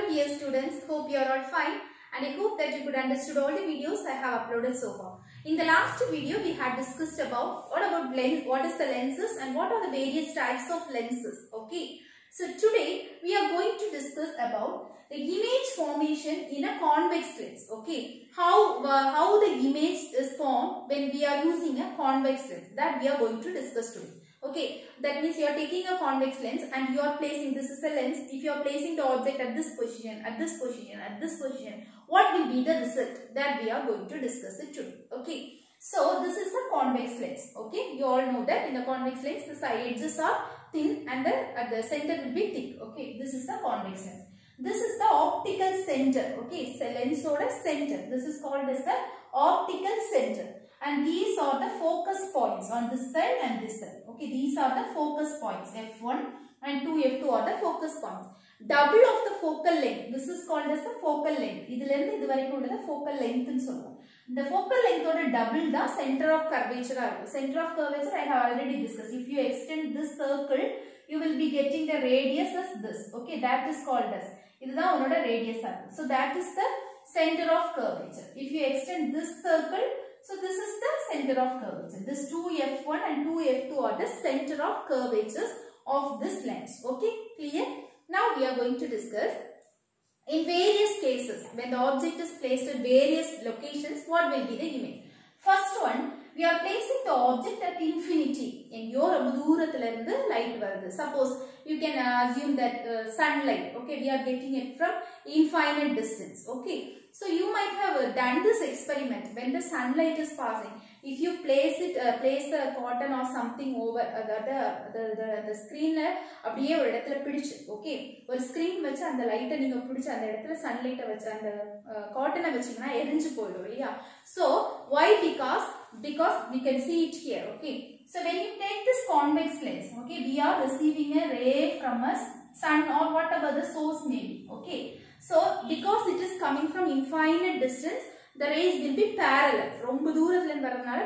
Hello dear students, hope you are all fine and I hope that you could understood all the videos I have uploaded so far. In the last video we had discussed about what is the lenses and what are the various types of lenses. Okay, so today we are going to discuss about the image formation in a convex lens. Okay, how the image is formed when we are using a convex lens, that we are going to discuss today. Okay, that means you are taking a convex lens and you are placing, this is a lens, if you are placing the object at this position, at this position, at this position, what will be the result, that we are going to discuss it today. Okay, so this is the convex lens. Okay, you all know that in the convex lens the side edges are thin and at the center will be thick. Okay, this is the convex lens. This is the optical center. Okay, so lens or center, this is called as the optical center. And these are the focus points on this side and this side. Okay, these are the focus points. F1 and 2, F2 are the focus points. Double of the focal length. This is called as the focal length. This is the focal length. The focal length or double the center of curvature. Center of curvature I have already discussed. If you extend this circle, you will be getting the radius as this. Okay, that is called as. This is the radius. So that is the center of curvature. If you extend this circle, so this is the center of curvature. This 2F1 and 2F2 are the center of curvatures of this lens. Okay, clear? Now we are going to discuss in various cases when the object is placed at various locations, what will be the image. First one, we are placing the object at infinity. In your light. Suppose you can assume that sunlight. Okay, we are getting it from infinite distance. Okay. So you might have done this experiment when the sunlight is passing. If you place a cotton or something over the screen, okay, or screen vecha and the light and the sunlight cotton. So why? Because we can see it here. Okay. So when you take this convex lens, okay, we are receiving a ray from a sun or whatever the source may be. Okay. So, because it is coming from infinite distance, the rays will be parallel.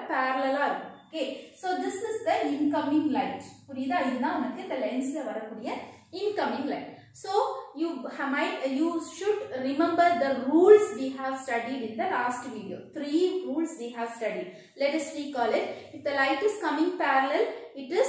Parallel. Okay. So, this is the incoming light. The lens incoming light. So, you should remember the rules we have studied in the last video. 3 rules we have studied. Let us recall it. If the light is coming parallel, it is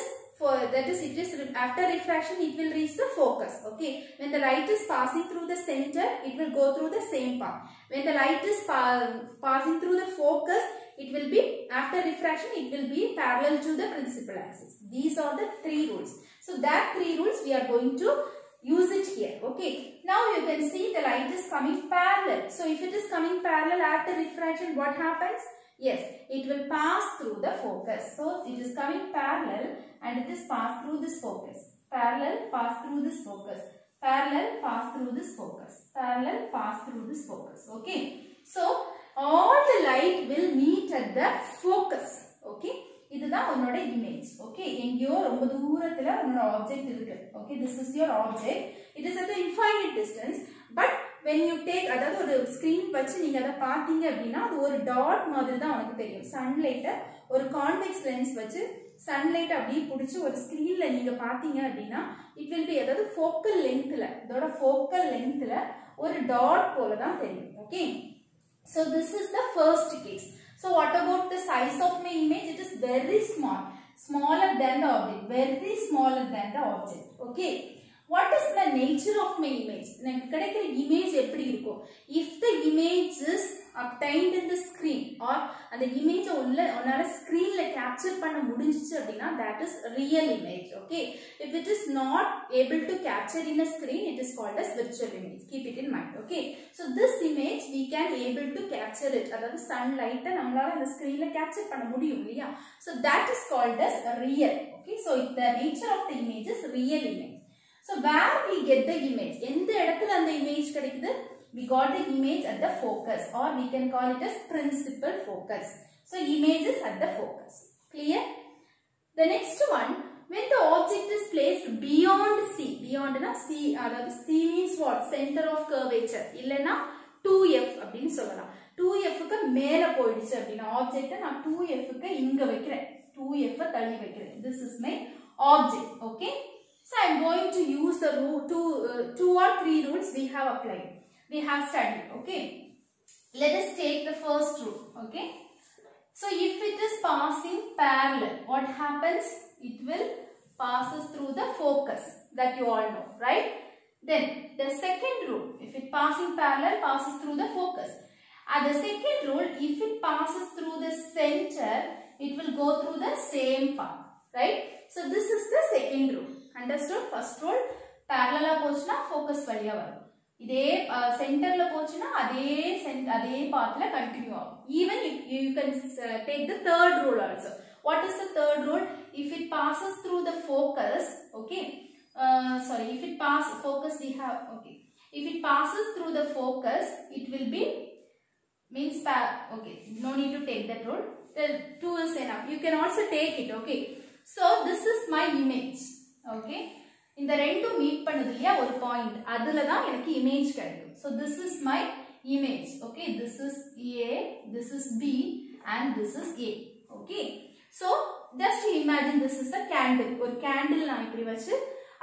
after refraction it will reach the focus. Okay, when the light is passing through the center, it will go through the same path. When the light is passing through the focus, it will be after refraction, it will be parallel to the principal axis. These are the 3 rules. So that 3 rules we are going to use it here. Okay, now you can see the light is coming parallel. So if it is coming parallel after refraction, what happens? Yes, it will pass through the focus. So it is coming parallel and it is passed through this focus. Parallel, pass through this focus. Parallel, pass through this focus. Parallel, pass through this focus. Okay. So all the light will meet at the focus. Okay. This is your image. Okay. In your object. Okay. This is your object. It is at the infinite distance. But when you take a screen, you a dot sunlight or convex lens sunlight or screen it will be a focal length or dot. Okay. So this is the first case. So what about the size of my image? It is very small. Smaller than the object. Very smaller than the object. Okay. What is the nature of my image? If the image is obtained in the screen or the image on a screen capture that is real image. Okay. If it is not able to capture in a screen, it is called as virtual image. Keep it in mind. Okay. So this image we can able to capture it. That is sunlight and the screen capture. So that is called as real. Okay. So the nature of the image is real image. So where we get the image? In the image, we got the image at the focus, or we can call it as principal focus. So image is at the focus. Clear? The next one, when the object is placed beyond C. Beyond C, C means what? Center of curvature. Illena 2F. 2F ku mela poidichu appadina object na 2F ku inga vekiren. 2F thalli vekiren. This is my object. Okay. So I am going to use the two or three rules we have applied. We have studied. Okay. Let us take the first rule. Okay. So if it is passing parallel, what happens? It will passes through the focus, that you all know, right? Then the second rule, if it passing parallel, passes through the focus. And the second rule, if it passes through the center, it will go through the same path, right? So this is the second rule. Understood? First rule, parallel pochna focus valiya varum. Idhe center la pochna adhe path la continue. Even if you can take the third rule also. What is the third rule? If it passes through the focus, okay. If it passes focus, we have okay. If it passes through the focus, it will be means okay. No need to take that rule. The 2 is enough. You can also take it. Okay. So this is my image. Okay. இந்த ரெண்டும் meet பண்ணுதுலையா ஒரு point அதுல தான் எனக்கு image கிடைக்கும். So this is my image. Okay. This is A, this is B and this is A. Okay. So just imagine this is a candle. ஒரு candle நான் இப்படி வச்சு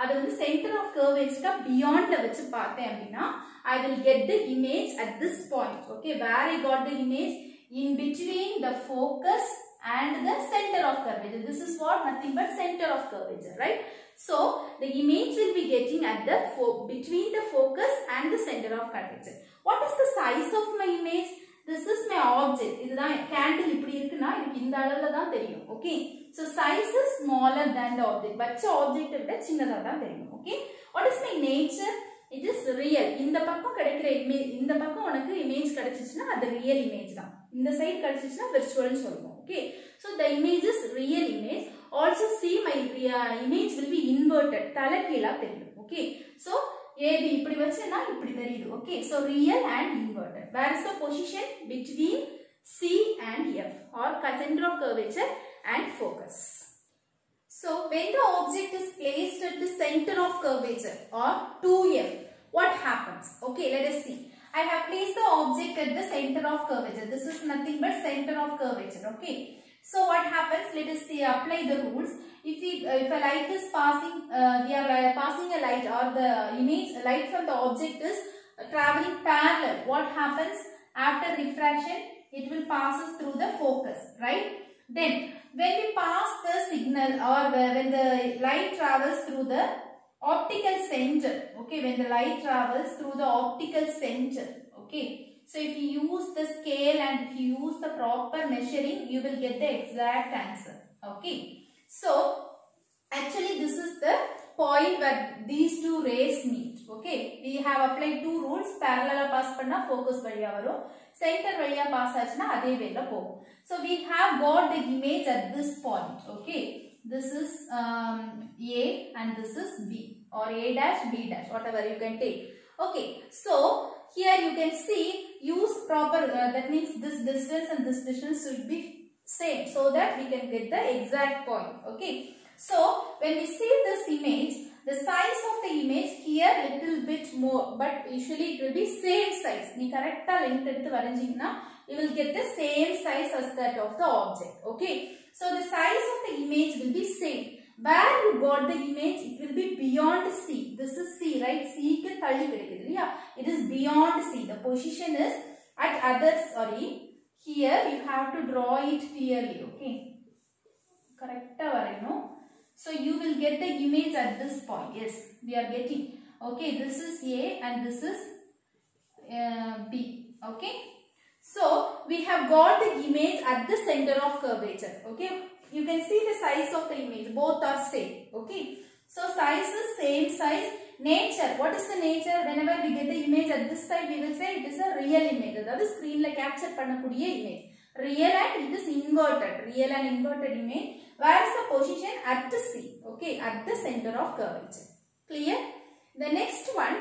அது வந்து center of curvature beyond வச்சு பார்த்தேன் அப்படின்னா I will get the image at this point. Okay. Where I got the image? In between the focus and the center of curvature. This is what? Nothing but center of curvature, right? So the image will be getting at the between the focus and the center of curvature. What is the size of my image? This is my object. இதுதான் candle இப்படி இருக்குன்னா எனக்கு இந்த அளவுல தான் தெரியும். Okay. So size is smaller than the object. வச்ச object விட சின்னதா தான் தெரியும். Okay. What is my nature? It is real. இந்த பக்கம் கிடைக்கிற image, இந்த பக்கம் உனக்கு image கிடைச்சிச்சுன்னா அது real image தான். இந்த side கிடைச்சிச்சுன்னா virtual னு சொல்லுவோம். Okay. So the image is real image. Also see my image will be inverted. தலைகீழா தெரியும். Okay. So AB இப்படி வச்சேன்னா இப்படி தெரியுது. Okay. So real and inverted. Where is the position? Between C and F or center of curvature and focus. So when the object is placed at the center of curvature or 2F, what happens? Okay, let us see. I have placed the object at the center of curvature. This is nothing but center of curvature. Okay. So what happens? Let us see. Apply the rules. If a light is passing, we are passing a light or the image light from the object is traveling parallel. What happens? After refraction, it will passes through the focus, right? Then when we pass the signal or when the light travels through the optical center, okay, when the light travels through the optical center, okay. So if you use the scale and if you use the proper measuring, you will get the exact answer. Okay. So actually this is the point where these two rays meet. Okay. We have applied two rules. Parallel pass panna focus valiya varum. Center valiya pass aachna adhe way la pogum. So we have got the image at this point. Okay. This is A and this is B or A dash B dash, whatever you can take. Okay. So here you can see use proper that means this distance and this distance should be same so that we can get the exact point. Okay. So when we see this image, the size of the image here little bit more, but usually it will be same size. Nee correct length eduthu varanjinga you will get the same size as that of the object. Okay. So the size of the image will be same. Where you got the image, it will be beyond C. This is C, right? C ku thalli kedikudhu illaya. It is beyond C. The position is at other, sorry. Here you have to draw it clearly. Okay. Correct varayano. So you will get the image at this point. Yes, we are getting. Okay, this is A and this is B. Okay. So we have got the image at the center of curvature. Okay. You can see the size of the image. Both are same. Okay. So size is same size. Nature. What is the nature? Whenever we get the image at this side, we will say it is a real image. That is screen la capture pannakudiya image. Real and it is inverted. Real and inverted image. Where is the position? At C. Okay. At the center of curvature. Clear? The next one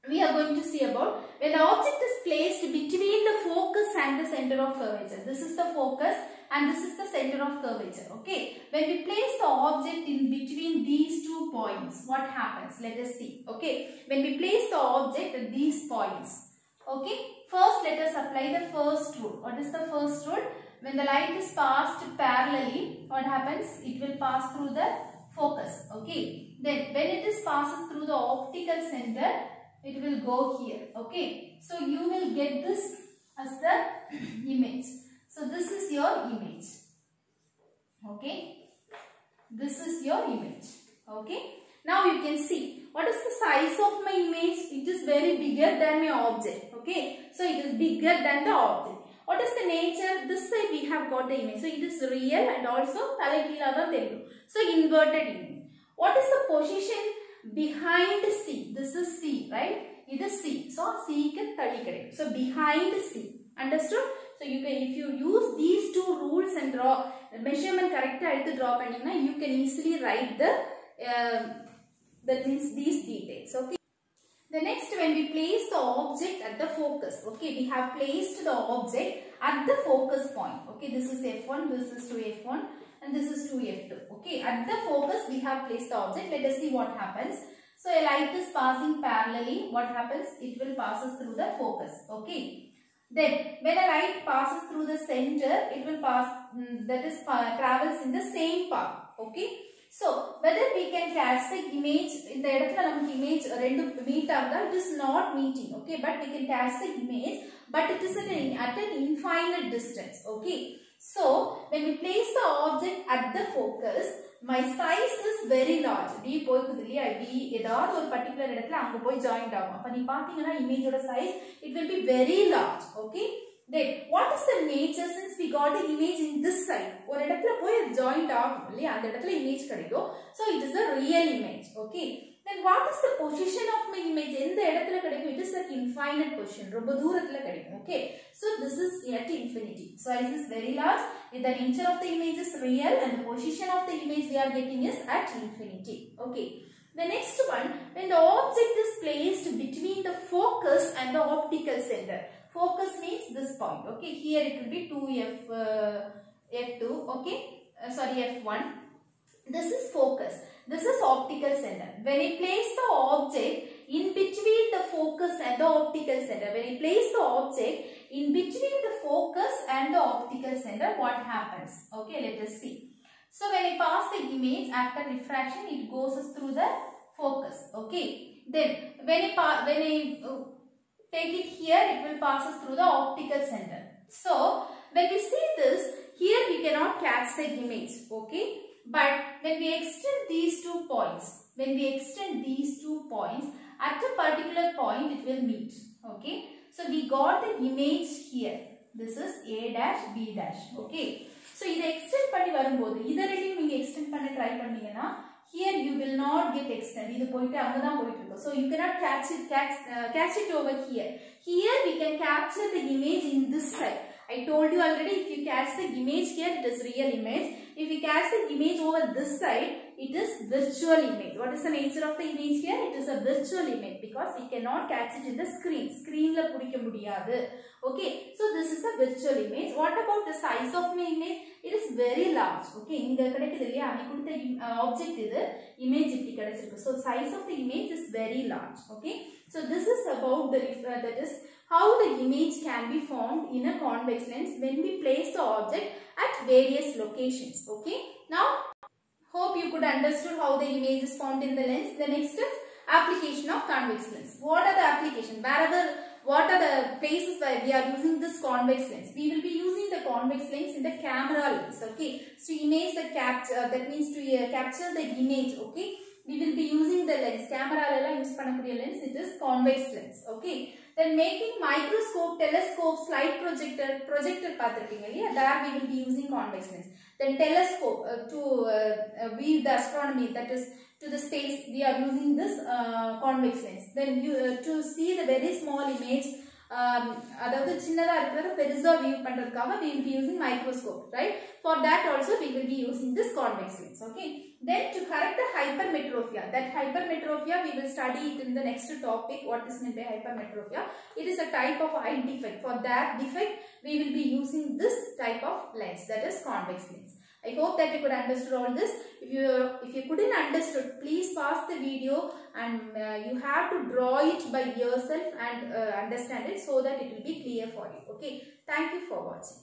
we are going to see about when the object is placed between the focus and the center of curvature. This is the focus and this is the center of curvature. Okay. When we place the object in between these two points, what happens? Let us see. Okay. When we place the object at these points. Okay. First let us apply the first rule. What is the first rule? When the light is passed parallelly, what happens? It will pass through the focus. Okay. Then when it is passes through the optical center, it will go here. Okay. So you will get this as the image. So this is your image. Okay. This is your image. Okay. Now you can see what is the size of my image. It is very bigger than my object. Okay. So it is bigger than the object. What is the nature? This side we have got the image. So it is real and also so inverted image. What is the position behind C? This is C, right? It is C. So C can tali. So behind C. Understood? So you can, if you use these two rules and draw measurement correct draw, you can easily write the that means these details. Okay. The next, when we place the object at the focus, okay, we have placed the object at the focus point. Okay, this is F1, this is to F1 and this is to F2. Okay, at the focus we have placed the object. Let us see what happens. So a light is passing parallelly. What happens? It will passes through the focus. Okay. Then when a light passes through the center, it will pass, that is travels in the same path. Okay. So whether we can catch the image in the image meet, it is not meeting. Okay, but we can catch the image, but it is at an infinite distance. Okay. So when we place the object at the focus, my size is very large. D ஏதாவது ஒரு particular இடத்துல அங்க போய் joint ஆகும். அப்ப நீ பாத்தீங்கன்னா image ஓட size it will be very large. Okay. Then what is the nature? Since we got the image in this side, ஒரு இடத்துல போய் joint ஆகும் இல்லையா, அந்த இடத்துல image கிடைக்கும். So it is a real image. Okay. Then what is the position of my image? எந்த இடத்துல கிடைக்கும்? It is at infinite position. ரொம்ப தூரத்துல கிடைக்கும். Okay. So this is at infinity. Size is very large. The nature of the image is real and the position of the image we are getting is at infinity. Okay. The next one, when the object is placed between the focus and the optical center. Focus means this point. Okay. Here it will be 2F2. Okay. Sorry, F1. This is focus. This is optical center. When we place the object in between the focus and the optical center, when we place the object in between the focus and the optical center, what happens? Okay, let us see. So when we pass the image after refraction, it goes through the focus. Okay. Then when I take it here, it will pass through the optical center. So when we see this, here we cannot catch the image. Okay. But when we extend these 2 points, at a particular point it will meet. Okay. So we got the image here. This is A dash B dash. Okay. So this extend panni varumbodhu idha rendum neenga extend panna try panningana here you will not get extend. Idu poite anga dhaan poitirukku. So you cannot catch it over here. Here we can capture the image in this side. I told you already, if you catch the image here, it is real image. If you catch the image over this side, it is virtual image. What is the nature of the image here? It is a virtual image because we cannot catch it in the screen. Screen la pudikka mudiyadhu. Okay. So this is a virtual image. What about the size of my image? It is very large. Okay. Inga kedaikudhu illaya, ani kudutha object idu image itti kedachirukku. So size of the image is very large. Okay. So this is about the that is how the image can be formed in a convex lens when we place the object at various locations. Okay. Now, hope you could understood how the image is formed in the lens. The next is application of convex lens. What are the applications? What are the places where we are using this convex lens? We will be using the convex lens in the camera lens. Okay. So image the capture, that means to capture the image. Okay. We will be using the lens. Camera use pannakuriya lens. It is convex lens. Okay. Then making microscope, telescope, slide projector pathirukkinga illaya, there we will be using convex lens. Then telescope to view the astronomy, that is to the space, we are using this convex lens. Then you to see the very small image, adavadhu chinnada irukradha perusa view pandradhukaga we will be using microscope, right? For that also we will be using this convex lens. Okay. Then to correct the hypermetropia, that hypermetropia we will study it in the next topic. What is meant by hypermetropia? It is a type of eye defect. For that defect we will be using this type of lens, that is convex lens. I hope that you could understood all this. If you couldn't understood, please pause the video and you have to draw it by yourself and understand it so that it will be clear for you. Okay. Thank you for watching.